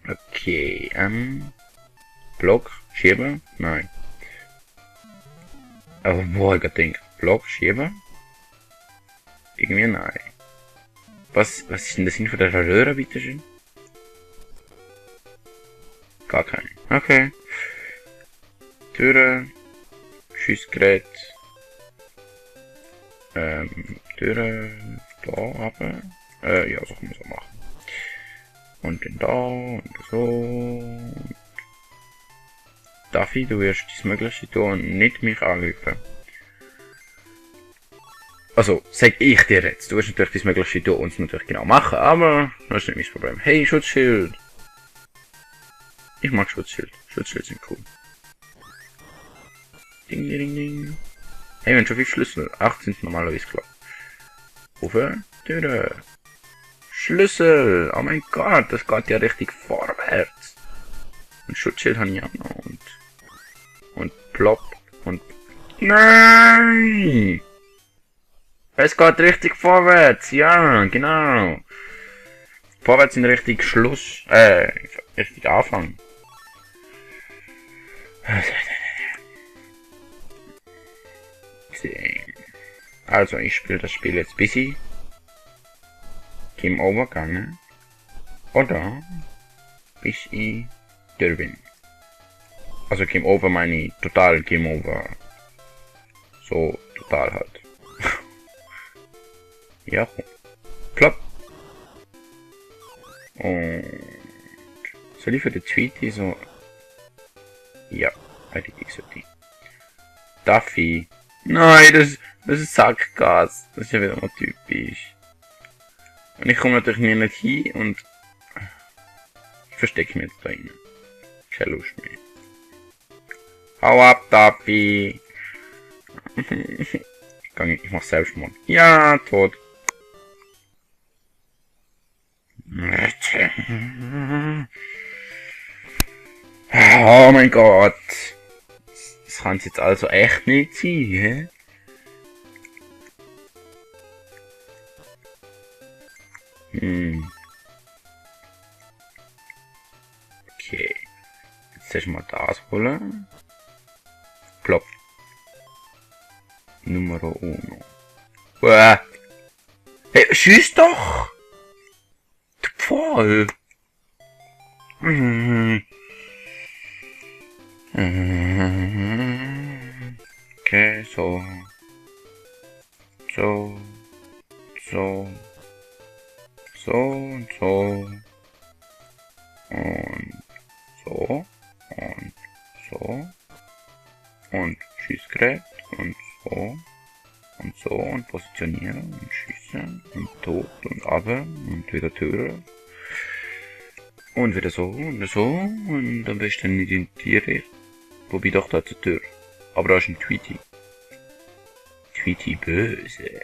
Okay, Block, schieben? Nein. Aber boah, ich denke, Block, schieben? Irgendwie nein. Was ist denn der Sinn von der Röhre, bitteschön? Gar keine. Okay. Türe, Schussgerät, Türe, da haben. Ja, so kann man so machen. Und dann da, und so. Daffy, du wirst das Mögliche tun und nicht mich angreifen. Also, sag ich dir jetzt. Du wirst natürlich das Mögliche tun und es natürlich genau machen, aber das ist nicht mein Problem. Hey, Schutzschild! Ich mag Schutzschild. Schutzschild sind cool. Ding, ding, ding. Hey, wir haben schon 5 Schlüssel. 8 sind normalerweise klar. Rufe, Türe. Schlüssel! Oh mein Gott, das geht ja richtig vorwärts. Und Schutzschild habe ich auch noch. Und plopp. Und... Nein! Es geht richtig vorwärts. Ja, genau. Vorwärts in Richtung Schluss. Richtig Anfang. Also, ich spiele das Spiel jetzt bis ich Game Over gegangen. Oder bis ich durch bin. Also Game Over meine ich total Game Over. So, total halt. Ja, plopp. Und soll ich für den Tweety so... Ja, eigentlich sollte ich. Daffy. Nein, das ist Sackgas. Das ist ja wieder mal typisch. Und ich komme natürlich nicht hin und ich verstecke mich jetzt da rein. Keine Lust mehr. Hau ab, Daffy. Ich mach Selbstmord. Ja, tot. Oh mein Gott. Das kann es jetzt also echt nicht sein, hä? Okay. Jetzt erstmal das holen. Plopp. Numero uno. Uah. Hey, schieß doch! Du Pfohl! Okay, so. So. So. So und so. Und so. Und so. Und Schießgerät. Und so. Und so. Und positionieren. Und schießen. Und tot. Und aber. Und wieder Türe. Und wieder so. Und so. Und am besten nicht in die Richtung. Wobei doch da zur Tür. Aber da ist ein Tweety. Tweety böse.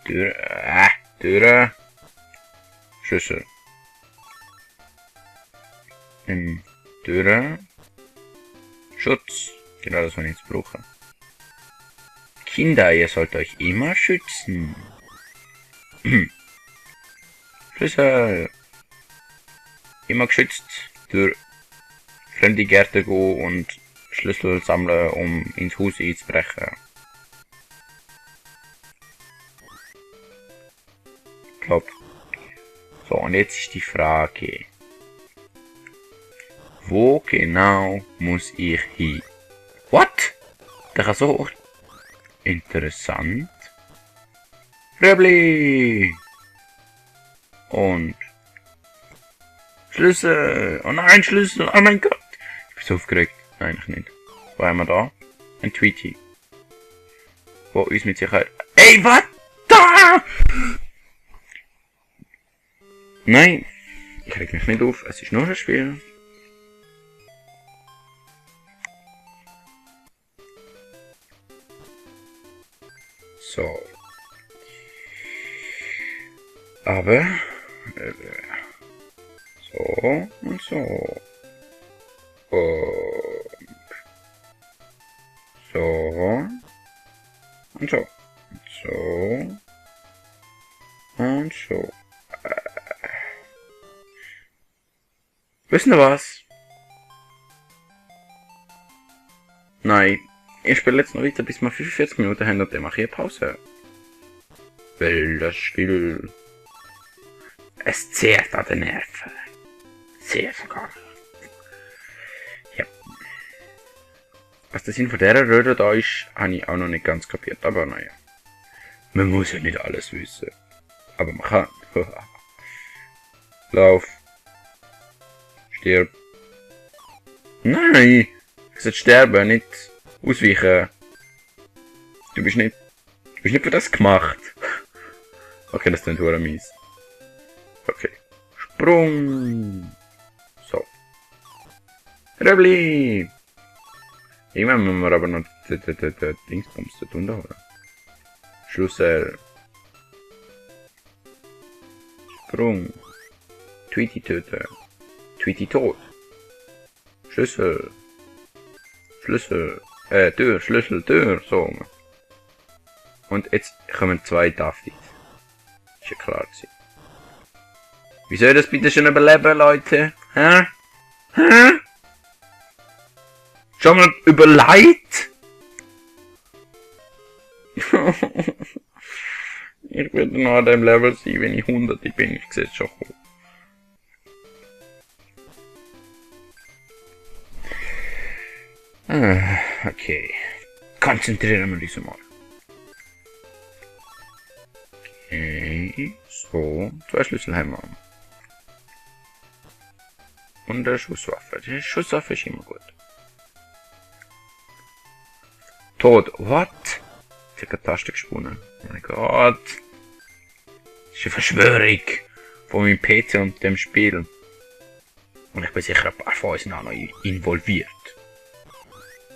Türe. Türe. Schlüssel. Türe. Schutz. Genau das, was ich jetzt brauche. Kinder, ihr sollt euch immer schützen. Schlüssel. Immer geschützt durch fremde Gärten gehen und Schlüssel sammeln, um ins Haus einzubrechen. Glaub. So, und jetzt ist die Frage. Wo genau muss ich hin? What? Der kann so... Interessant. Röbli! Und... Schlüssel! Oh nein, Schlüssel! Oh mein Gott! Ich bin so aufgeregt. Nein, eigentlich nicht. Wo haben wir da? Ein Tweety. Wo uns mit Sicherheit... Ey, was? Da! Nein! Ich reg mich nicht auf. Es ist nur ein Spiel. So. Aber... so und so. Und so. Und so. Und so. Und so. Wissen ihr was? Nein, ich spiele jetzt noch weiter, bis wir 45 Minuten haben und dann mache ich eine Pause. Weil das Spiel... Es zehrt an den Nerven. Sehr sogar. Ja. Was der Sinn von dieser Röhre da ist, habe ich auch noch nicht ganz kapiert, aber naja. Man muss ja nicht alles wissen. Aber man kann. Lauf. Stirb. Nein! Ich soll sterben, nicht ausweichen. Du bist nicht für das gemacht. Okay, das klingt verdammt mies. Okay. Sprung! So. Röbli! Irgendwann müssen wir aber noch den Dingsbums da tun holen. Schlüssel. Sprung. Tweety töten. Tweety tot. Schlüssel. Schlüssel. Tür, Schlüssel, Tür. So. Und jetzt kommen 2 Daffys. Ist ja klar gewesen. Wie soll das bitte schon überleben, Leute? Hä? Hä? Schon mal überlegt? Ich würde noch an dem Level sein, wenn ich 100 bin. Ich sehe es schon cool. Okay. Konzentrieren wir uns mal. Okay. So. 2 Schlüssel haben wir. Und eine Schusswaffe. Die Schusswaffe ist immer gut. Tod. What? Ich habe eine Taste gesponnen. Oh mein Gott. Das ist eine Verschwörung von meinem PC und dem Spiel. Und ich bin sicher ein paar von uns noch involviert.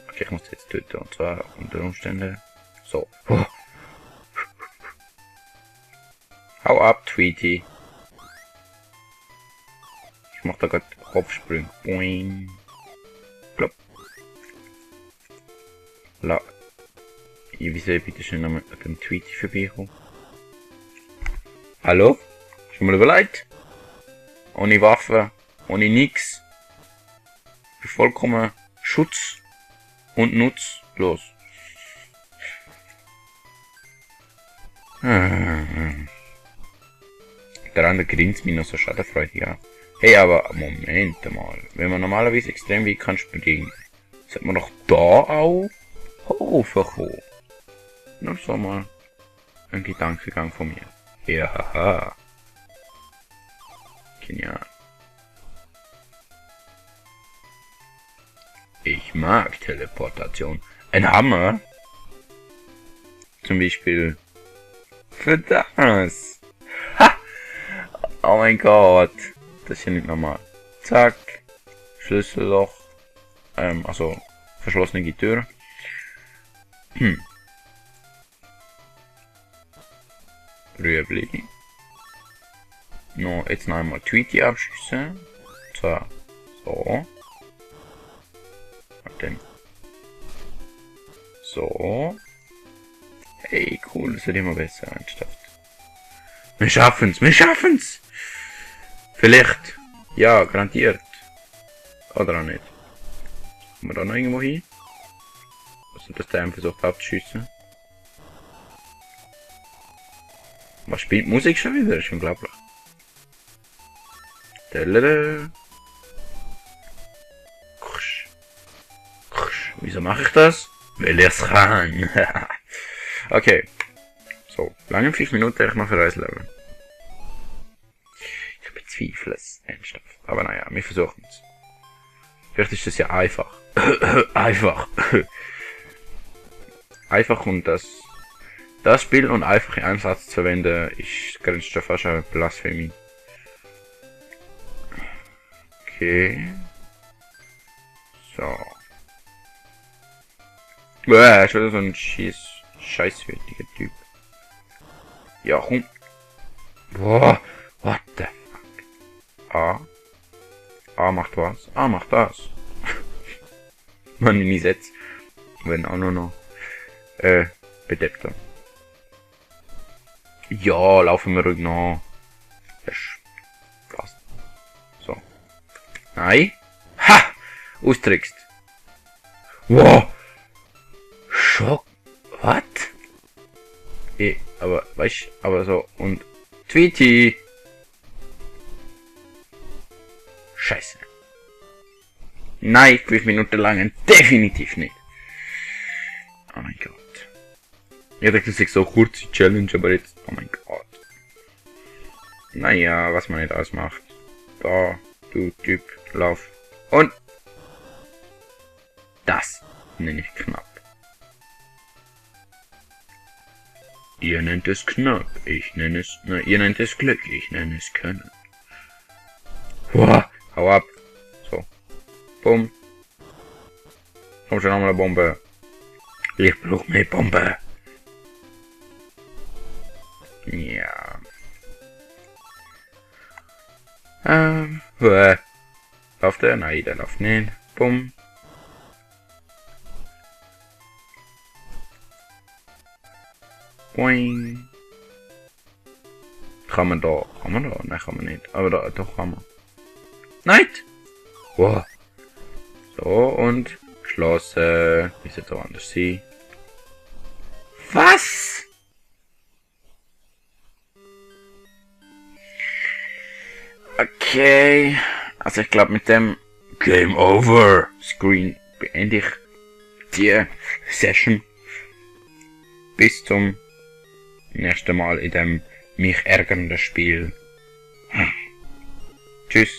Okay, ich muss jetzt töten. Und zwar unter Umständen so. Hau ab, Tweety. Ich mach da gerade Kopfsprung. Boing. Plopp. Wie soll ich bitte schön nochmal mit dem Tweety vorbeikommen? Hallo? Schon mal überlegt? Ohne Waffe, ohne nix. Für vollkommen Schutz und nutzlos. Der andere grinst mich noch so schadenfreudig an. Hey, aber Moment mal. Wenn man normalerweise extrem weit kann springen, sollte man doch da auch hochkommen. Nur so mal ein Gedankengang von mir. Ja, haha. Genial. Ich mag Teleportation. Ein Hammer? Zum Beispiel für das. Ha! Oh mein Gott. Das ist ja nicht normal. Zack. Schlüsselloch. Also verschlossene Tür. Rüebli. No, jetzt noch einmal Tweety abschießen. So. So. Und dann. So. Hey, cool, das wird immer besser, ernsthaft. Wir schaffen's, wir schaffen's! Vielleicht. Ja, garantiert. Oder auch nicht. Kommen wir da noch irgendwo hin? Also, dass der einen versucht abzuschiessen. Was spielt Musik schon wieder? Das ist unglaublich. Wieso mache ich das? Weil ich es kann. Okay. So, lange 5 Minuten ich noch für ein Level. Ich bezweifle es ernsthaft. Aber naja, wir versuchen es. Vielleicht ist das ja einfach. Einfach. Einfach und das Spiel und einfache Einsatz zu verwenden, ist grenzt schon fast an Blasphemie. Okay. So. Ist wieder so ein scheißwertiger Typ. Ja, komm. Boah, what the fuck. A macht was? A macht das. Man nicht setzt. Wenn auch nur noch bedeckter. Ja, laufen wir ruhig nach. Das passt. So. Nein. Ha! Austrickst. Wow! Schock. Was? Aber, weißt du, aber so. Und Tweety. Scheiße. Nein, 5 Minuten lang. Definitiv nicht. Oh mein Gott. Ich dachte, das ist so eine kurze Challenge, aber jetzt. Oh mein Gott. Naja, was man nicht alles macht. Da, du Typ, lauf. Und. Das nenne ich knapp. Ihr nennt es knapp, ich nenne es. Na, ihr nennt es Glück, ich nenne es Können. Wow, hau ab. So. Bumm. Komm schon nochmal eine Bombe. Ich brauch mehr Bombe. Ja. Läuft der? Nein, der läuft nicht. Bumm. Boing. Kann man da? Nein, kann man nicht. Aber da, doch kann man. Nein! Wow. So, und geschlossen. Ist jetzt auch anders sein. Was? Okay. Also ich glaube mit dem Game Over Screen beende ich die Session. Bis zum nächsten Mal in dem mich ärgernden Spiel. Tschüss.